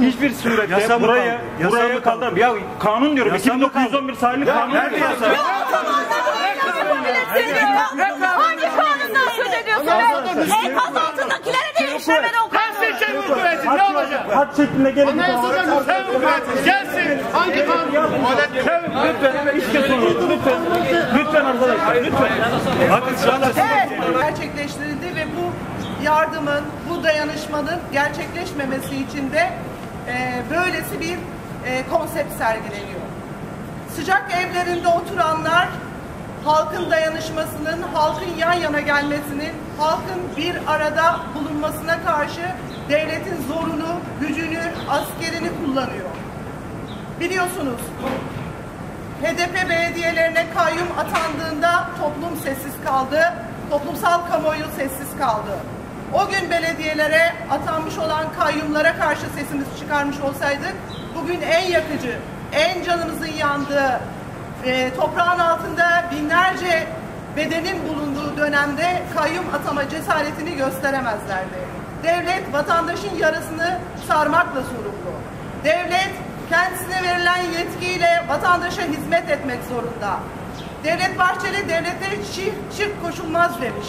hiçbir surette burayı kaldırın. Ya kanun diyorum. 2911 sayılı kanun. Hangi kanundan söz ediyorsunuz? Enkaz altındakilere de işlemeli o kanun. Ne olacak? Hat şeklinde gelin. Gelsin. Hangi kanun? Lütfen. Lütfen arkadaşlar. Lütfen. Bakın şu anda gerçekleştirildi ve bu yardımın, bu dayanışmanın gerçekleşmemesi için de böylesi bir konsept sergileniyor. Sıcak evlerinde oturanlar halkın dayanışmasının, halkın yan yana gelmesinin, halkın bir arada bulunmasına karşı devletin zorunu, gücünü, askerini kullanıyor. Biliyorsunuz, HDP belediyelerine kayyum atandığında toplum sessiz kaldı, toplumsal kamuoyu sessiz kaldı. O gün belediyelere atanmış olan kayyumlara karşı sesimizi çıkarmış olsaydık, bugün en yakıcı, en canımızın yandığı, toprağın altında binlerce bedenin bulunduğu dönemde kayyum atama cesaretini gösteremezlerdi. Devlet vatandaşın yarasını sarmakla sorumlu. Devlet kendisine verilen yetkiyle vatandaşa hizmet etmek zorunda. Devlet Bahçeli devlete şirk koşulmaz demiş.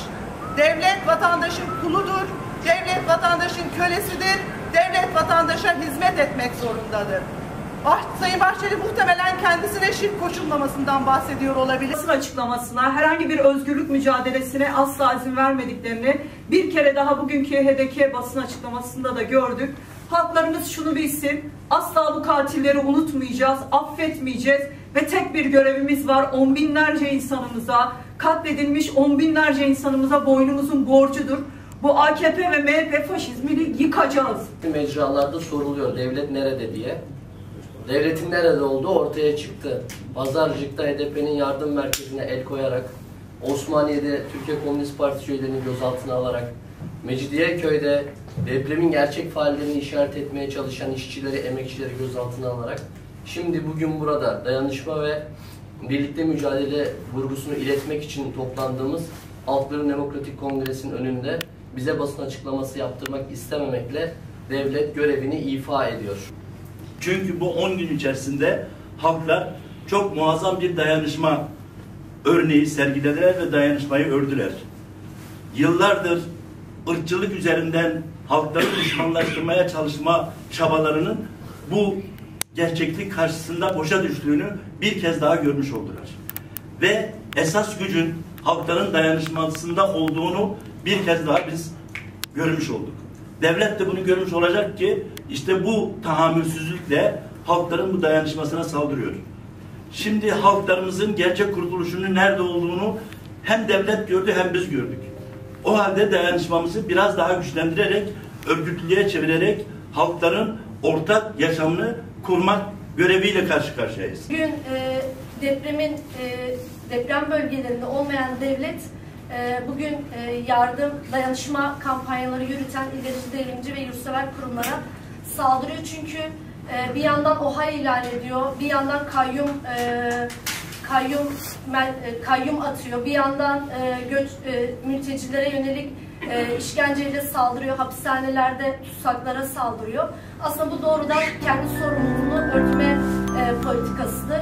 Devlet vatandaşın kuludur, devlet vatandaşın kölesidir, devlet vatandaşa hizmet etmek zorundadır. Sayın Bahçeli muhtemelen kendisine şirk koşulmamasından bahsediyor olabilir. Basın açıklamasına, herhangi bir özgürlük mücadelesine asla izin vermediklerini bir kere daha bugünkü HDP basın açıklamasında da gördük. Halklarımız şunu bilsin, asla bu katilleri unutmayacağız, affetmeyeceğiz ve tek bir görevimiz var: on binlerce insanımıza, katledilmiş on binlerce insanımıza boynumuzun borcudur. Bu AKP ve MHP faşizmini yıkacağız. Mecralarda soruluyor devlet nerede diye. Devletin nerede olduğu ortaya çıktı. Pazarcık'ta HDP'nin yardım merkezine el koyarak, Osmaniye'de Türkiye Komünist Partisi üyelerini gözaltına alarak, Mecidiyeköy'de depremin gerçek faallerini işaret etmeye çalışan işçileri, emekçileri gözaltına alarak, şimdi bugün burada dayanışma ve birlikte mücadele vurgusunu iletmek için toplandığımız Halkların Demokratik Kongresi'nin önünde bize basın açıklaması yaptırmak istememekle devlet görevini ifa ediyor. Çünkü bu 10 gün içerisinde halklar çok muazzam bir dayanışma örneği sergilediler ve dayanışmayı ördüler. Yıllardır ırkçılık üzerinden halkları düşmanlaştırmaya çalışma çabalarının bu gerçeklik karşısında boşa düştüğünü bir kez daha görmüş oldular. Ve esas gücün halkların dayanışmasında olduğunu bir kez daha biz görmüş olduk. Devlet de bunu görmüş olacak ki işte bu tahammülsüzlükle halkların bu dayanışmasına saldırıyor. Şimdi halklarımızın gerçek kurtuluşunun nerede olduğunu hem devlet gördü hem biz gördük. O halde dayanışmamızı biraz daha güçlendirerek, örgütlülüğe çevirerek halkların ortak yaşamını kurmak göreviyle karşı karşıyayız. Bugün deprem bölgelerinde olmayan devlet bugün yardım, dayanışma kampanyaları yürüten ilerici, devrimci ve yurtsever kurumlara saldırıyor. Çünkü bir yandan OHA ilan ediyor, bir yandan kayyum atıyor, bir yandan mültecilere yönelik işkenceyle saldırıyor, hapishanelerde tutsaklara saldırıyor. Aslında bu doğrudan kendi sorumluluğunu örtme politikasıdır.